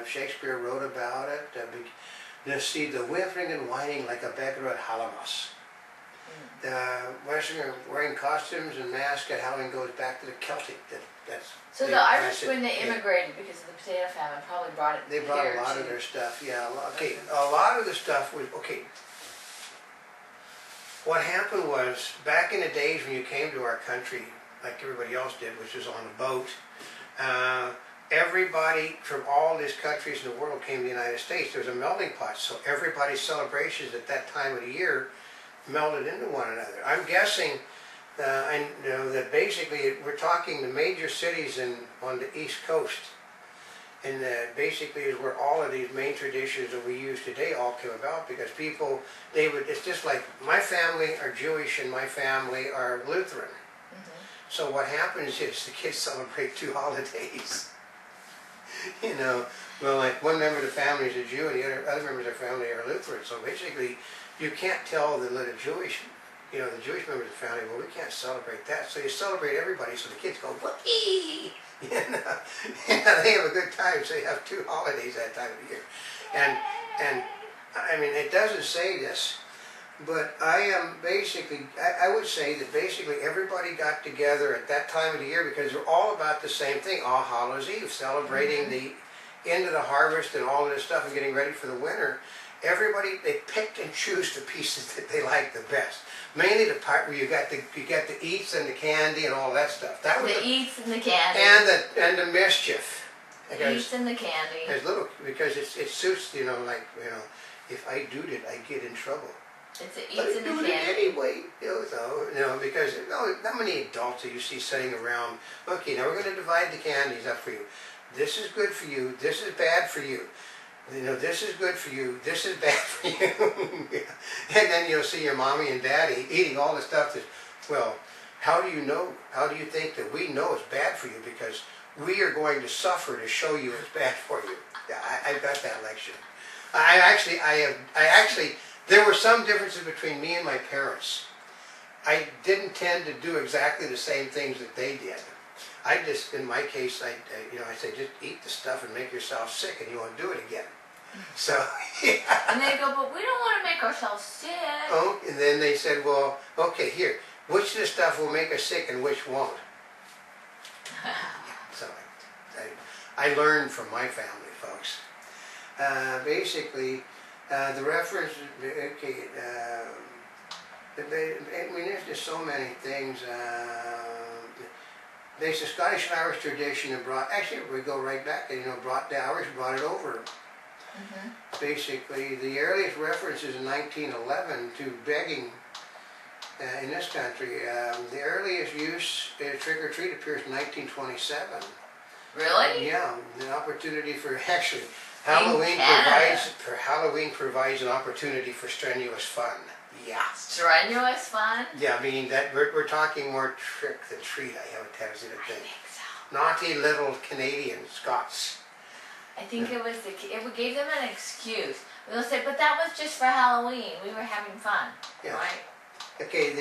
Shakespeare wrote about it. You see the whimpering and whining like a beggar at Hallowmas. The Western wearing costumes and masks at Halloween goes back to the Celtic. That's so the Irish, when they immigrated because of the potato famine, probably brought it They brought a lot of their stuff, yeah. Okay, a lot of the stuff was, okay. What happened was, back in the days when you came to our country, like everybody else did, which was on a boat, everybody from all these countries in the world came to the United States. There was a melting pot, so everybody's celebrations at that time of the year melded into one another. I'm guessing I know that basically we're talking the major cities on the East Coast, and basically is where all of these main traditions that we use today all came about, because people, it's just like my family are Jewish and my family are Lutheran. So what happens is the kids celebrate two holidays. You know, well, like one member of the family is a Jew and the other members of the family are Lutheran. So basically, you can't tell the little Jewish, the Jewish members of the family, well, we can't celebrate that. So you celebrate everybody, so the kids go, whoopee! They have a good time, so you have two holidays that time of the year. And I mean, it doesn't say this, but I am basically, I would say that basically everybody got together at that time of the year because they're all about the same thing, All Hallows Eve, celebrating the end of the harvest and all of this stuff and getting ready for the winter. Everybody, they picked and choose the pieces that they liked the best. Mainly the part where you got the eats and the candy and all that stuff. That was the eats and the candy. And the mischief. Eats and the candy. There's little, because it suits, if I do it, I get in trouble. It's the eats and the candy. But I do it anyway, because not many adults that you see sitting around, okay, now we're going to divide the candies up for you. This is good for you, this is bad for you. This is good for you, this is bad for you. And then you'll see your mommy and daddy eating all the stuff that, well, how do you know? How do you think that we know it's bad for you? Because we are going to suffer to show you it's bad for you. I've got that lecture. There were some differences between me and my parents. I didn't tend to do exactly the same things that they did. I just, in my case, I say, just eat the stuff and make yourself sick and you won't do it again. So, yeah. And they go, but we don't want to make ourselves sick. Oh, and then they said, well, okay, here, which of the stuff will make us sick and which won't? So, I learned from my family, folks. Basically, the reference, okay, I mean, there's just so many things. There's a Scottish and Irish tradition that brought, actually we go right back, brought the Irish, brought it over. Basically, the earliest references in 1911 to begging in this country. The earliest use trick-or-treat appears in 1927. Really? Yeah, an opportunity for, actually, Halloween provides an opportunity for strenuous fun. Yeah. Strenuous fun? Yeah, I mean, that we're talking more trick than treat, I have a tendency to think. I think so. Naughty little Canadian Scots. I think it gave them an excuse. They'll say, but that was just for Halloween. We were having fun, right? Okay,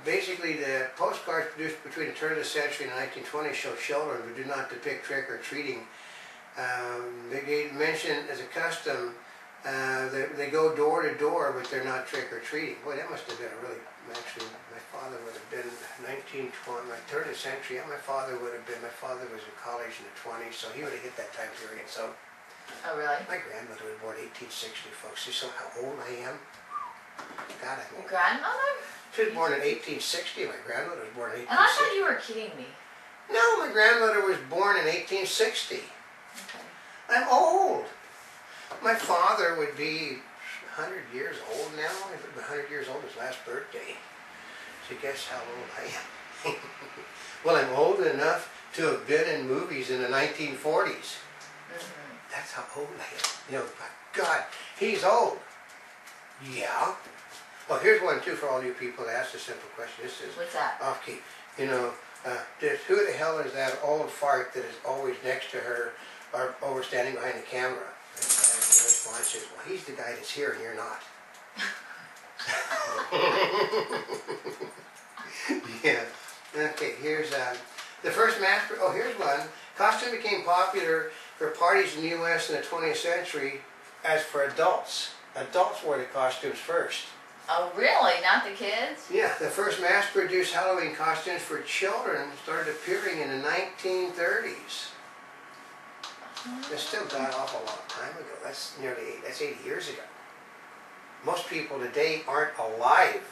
basically the postcards produced between the turn of the century and the 1920s show children who do not depict trick-or-treating. They mention as a custom, they go door to door, but they're not trick-or-treating. Boy, that must have been actually, my father would have been 1920, my turn of the century, my father was in college in the 20s, so he would have hit that time period, so. Oh, really? My grandmother was born 1860, folks. You saw how old I am? God, I think. Your grandmother? She was born in 1860, my grandmother was born in 1860. And I thought you were kidding me. No, my grandmother was born in 1860. Okay. I'm old. My father would be 100 years old now. He would be 100 years old his last birthday. So guess how old I am. Well, I'm old enough to have been in movies in the 1940s. That's how old I am. My God, he's old. Yeah. Well, here's one too for all you people that ask a simple question. This is, what's that? Okay, who the hell is that old fart that is always next to her or over standing behind the camera? And the response is, well, he's the guy that's here and you're not. Yeah. Okay, here's the first mass. Oh, here's one. Costume became popular for parties in the U.S. in the 20th century as for adults. Adults wore the costumes first. Oh, really? Not the kids? Yeah, the first mass-produced Halloween costumes for children started appearing in the 1930s. It still got off a long time ago. That's 80 years ago. Most people today aren't alive.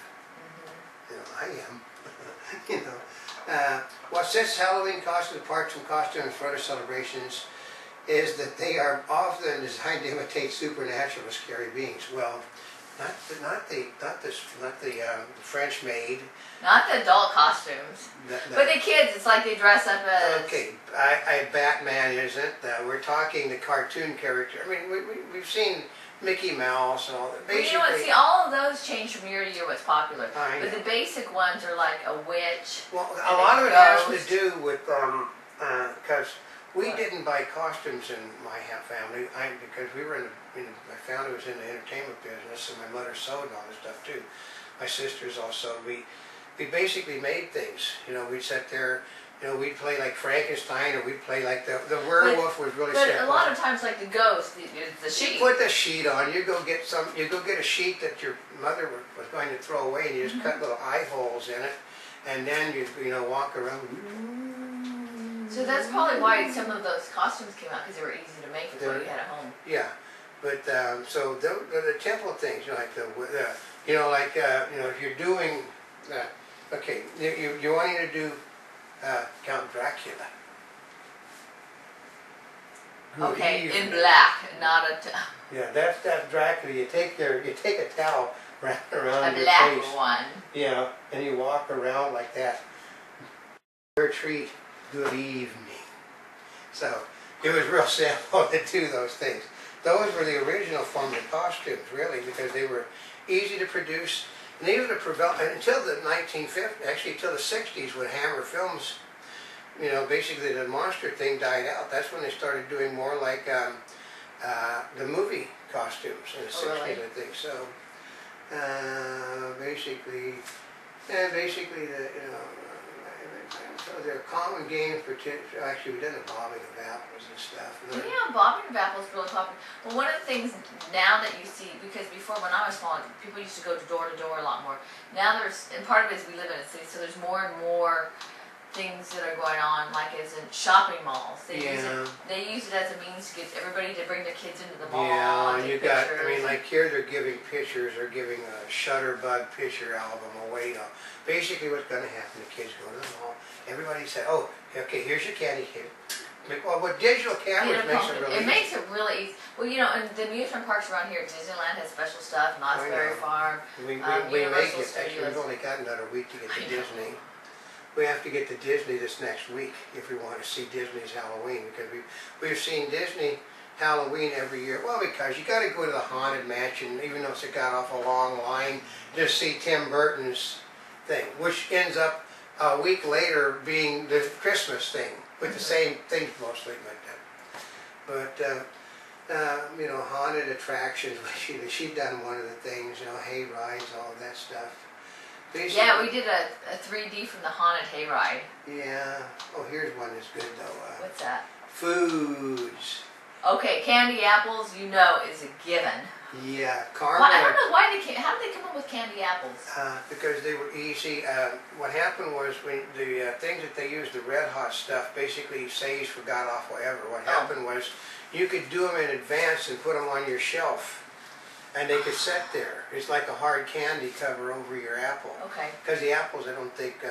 You know, I am. You know, what sets Halloween costumes apart from costumes for other celebrations is that they are often designed to imitate supernatural or scary beings. Well, not the French maid. Not the adult costumes. But the kids, it's like they dress up as... Okay, Batman isn't. We're talking the cartoon character. I mean, we've seen Mickey Mouse and all that. Well, you know what, see, all of those change from year to year what's popular. But the basic ones are like a witch. Well, a lot of it has to do with, because we didn't buy costumes in my family, because we were my family was in the entertainment business, and my mother sewed and all this stuff too. My sisters also. We basically made things. You know, we'd sit there. You know, we'd play like Frankenstein, or we'd play like the werewolf was really simple. But a lot of times, like the ghost, the sheet. You put the sheet on. You go get a sheet that your mother was going to throw away, and you just cut little eye holes in it, and then you walk around. So that's probably why some of those costumes came out, because they were easy to make with what you had at home. Yeah, but so the temple things, you know, like if you're doing, okay, you're wanting to do Count Dracula. Okay, in black, not a... Yeah, that's Dracula. You take a towel, wrap it around your face. A black one. Yeah, and you walk around like that. Your treat. Good evening. So it was real simple to do those things. Those were the original form of costumes, really, because they were easy to produce, and even to prevail until the 1950s, actually until the 60s, when Hammer Films, you know, basically the monster thing died out. That's when they started doing more like the movie costumes in the 60s, really? I think so. Basically, so they're common games, actually we did a bobbing of apples and stuff. Yeah, bobbing of apples is really popular. Well, one of the things now that you see, because before when I was small, people used to go door a lot more. Now and part of it is we live in a city, so there's more and more things that are going on, like as in shopping malls. They use it as a means to get everybody to bring their kids into the mall. Yeah, and you got, like here they're giving pictures, they're giving a Shutterbug picture album away. You know, basically what's going to happen, the kids go to the mall, everybody said, oh, okay, here's your candy cane. Well, with digital cameras makes it really easy. It makes it really easy. Well, you know, and the amusement parks around here, Disneyland has special stuff, Knott's Berry Farm, we make it. Actually, we've only got another week to get to Disney. We have to get to Disney this next week if we want to see Disney's Halloween, because we've seen Disney Halloween every year. Well, because you got to go to the Haunted Mansion, even though it's got off a long line, just see Tim Burton's thing, which ends up a week later being the Christmas thing, with the same things mostly. But you know, haunted attractions. She'd done one of the things, you know, hay rides, all of that stuff. Basically, yeah, we did a 3D from the haunted hayride. Yeah. Oh, here's one that's good though. What's that? Foods. Okay, candy apples, you know, is a given. Yeah, caramel. Well, I don't know why how did they come up with candy apples? Because they were easy. What happened was when the things that they used, the red hot stuff, basically Sage forgot off whatever. What happened was you could do them in advance and put them on your shelf. And they could sit there. It's like a hard candy cover over your apple. Okay. Because the apples, I don't think,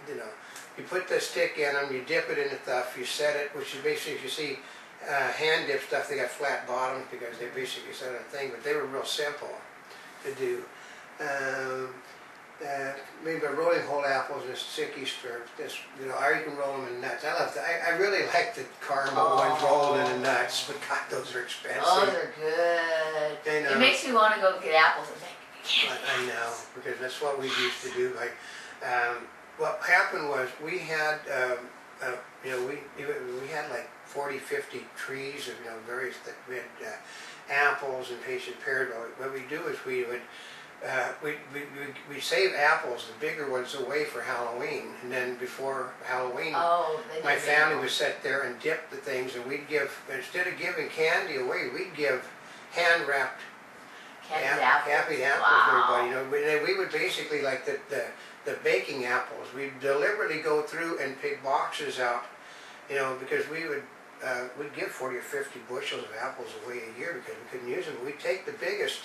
you know, you put the stick in them, you dip it in the stuff, you set it, which is basically, if you see hand dip stuff, they got flat bottoms because they basically set a thing, but they were real simple to do. Maybe rolling whole apples and sticky strips. You know, or you can roll them in nuts. I really like the caramel ones rolled in the nuts, but God, those are expensive. Those are good. It makes me want to go get apples and make candy. I know, because that's what we used to do. Like, what happened was we had, you know, we had like 40, 50 trees of, you know, various. We had apples and pears. What we do is we would we save apples, the bigger ones, away for Halloween, and then before Halloween, Oh, they my did family make would sit there and dip the things, and we'd give, instead of giving candy away, we'd give hand-wrapped candied apples. happy apples to everybody. You know, we would basically, like the baking apples, we'd deliberately go through and pick boxes out, you know, because we'd give 40 or 50 bushels of apples away a year because we couldn't use them. We'd take the biggest,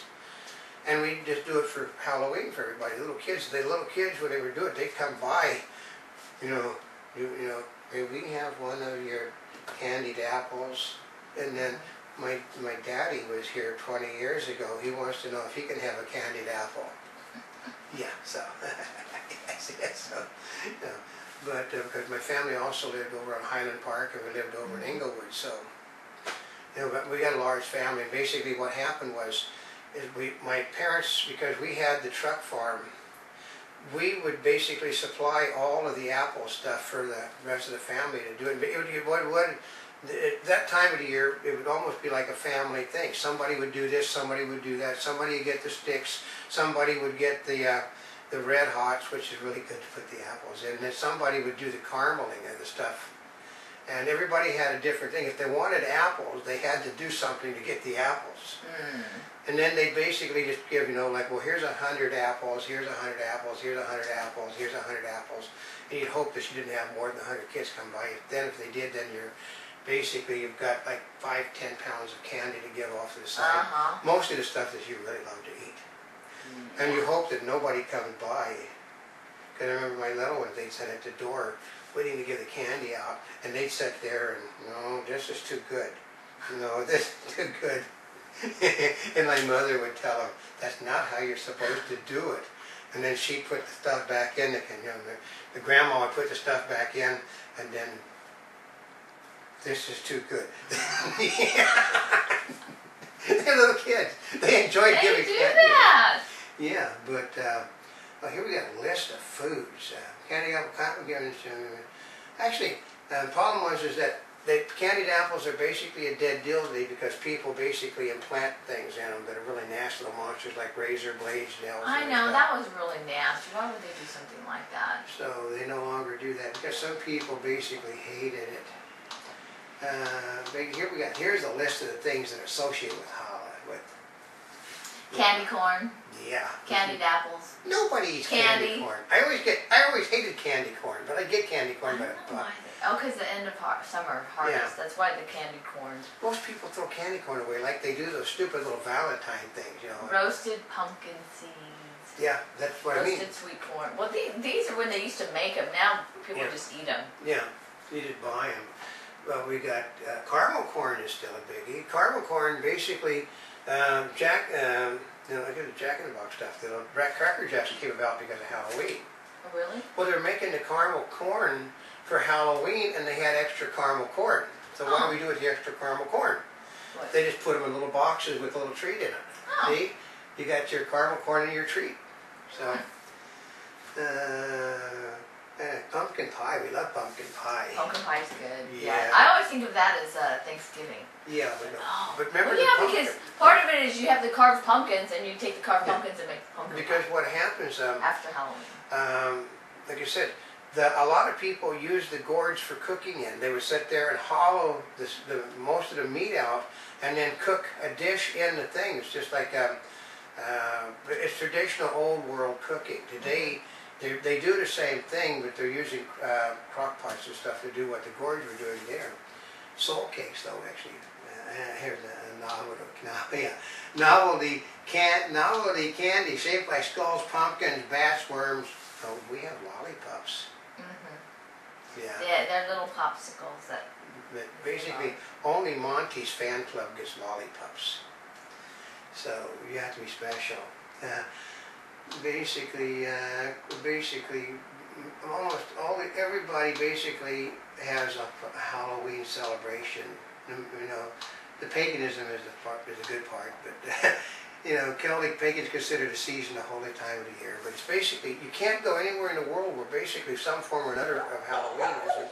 and we'd just do it for Halloween for everybody. The little kids, when they would do it, they'd come by, you know, hey, we have one of your candied apples. And then my daddy was here 20 years ago. He wants to know if he can have a candied apple. Yeah, so, yes, so, you know. But because my family also lived over on Highland Park, and we lived over in Inglewood, so, you know, but we got a large family. Basically what happened was, my parents, because we had the truck farm, we would basically supply all of the apple stuff for the rest of the family to do it. But at that time of the year, it would almost be like a family thing. Somebody would do this, somebody would do that, somebody would get the sticks, somebody would get the Red Hots, which is really good to put the apples in, and then somebody would do the carameling of the stuff. And everybody had a different thing. If they wanted apples, they had to do something to get the apples. Mm. And then they basically just give, you know, like, well, here's 100 apples, here's 100 apples, here's 100 apples, here's 100 apples. And you'd hope that you didn't have more than 100 kids come by. Then if they did, then you've got like 5-10 pounds of candy to give off to the side. Most of the stuff that you really love to eat. And you hope that nobody comes by. Because I remember my little ones, they'd sit at the door waiting to give the candy out, and they'd sit there and, no, this is too good. No, this is too good. And my mother would tell them, that's not how you're supposed to do it. And then she'd put the stuff back in, the grandma would put the stuff back in, and then, this is too good. They're little kids. They enjoy giving They do candy. that! Yeah, but well, here we got a list of foods. Candied apple, cotton givens. Actually, the problem is that candied apples are basically a dead deal today because people basically implant things in them that are really nasty little monsters like razor blades, nails. I know, that was really nasty. Why would they do something like that? So they no longer do that because some people basically hated it. Here's a list of the things that are associated with Candy corn, yeah. candied apples. Nobody eats candy corn. I always hated candy corn, but I get candy corn by the butt. Oh, because the end of summer harvest. Yeah. That's why the candied corn. Most people throw candy corn away like they do those stupid little Valentine things, you know. Roasted pumpkin seeds. Yeah, that's what I mean. Roasted sweet corn. Well, these are when they used to make them. Now people just eat them. Yeah, you just buy them. Well, we got caramel corn is still a biggie. Caramel corn basically. I get the Jack in the Box stuff. The Cracker Jacks came about because of Halloween. Oh, really? Well, they're making the caramel corn for Halloween, and they had extra caramel corn. So what do we do with the extra caramel corn? What? They just put them in little boxes with a little treat in it. Oh. See? You got your caramel corn in your treat. So, pumpkin pie. We love pumpkin pie. Pumpkin pie is good. Yeah. I always think of that as Thanksgiving. Yeah, Oh. but remember well, yeah, because part of it is you have the carved pumpkins, and you take the carved pumpkins and make pumpkin because pie. what happens After Halloween. like I said, a lot of people use the gourds for cooking in. They would sit there and hollow most of the meat out and then cook a dish in the thing. It's just like it's traditional old world cooking. Today they do the same thing, but they're using crock pots and stuff to do what the gourds were doing there. Soul cakes, though, actually. Here's a novelty candy shaped like skulls, pumpkins, bats, worms. Oh, we have lollipops. Yeah, they're little popsicles that. But basically, only Monty's fan club gets lollipops. So you have to be special. Basically, everybody basically has a Halloween celebration. You know, the paganism is the good part, but you know, Celtic pagans consider the season a holy time of the year. But it's basically, you can't go anywhere in the world where basically some form or another of Halloween isn't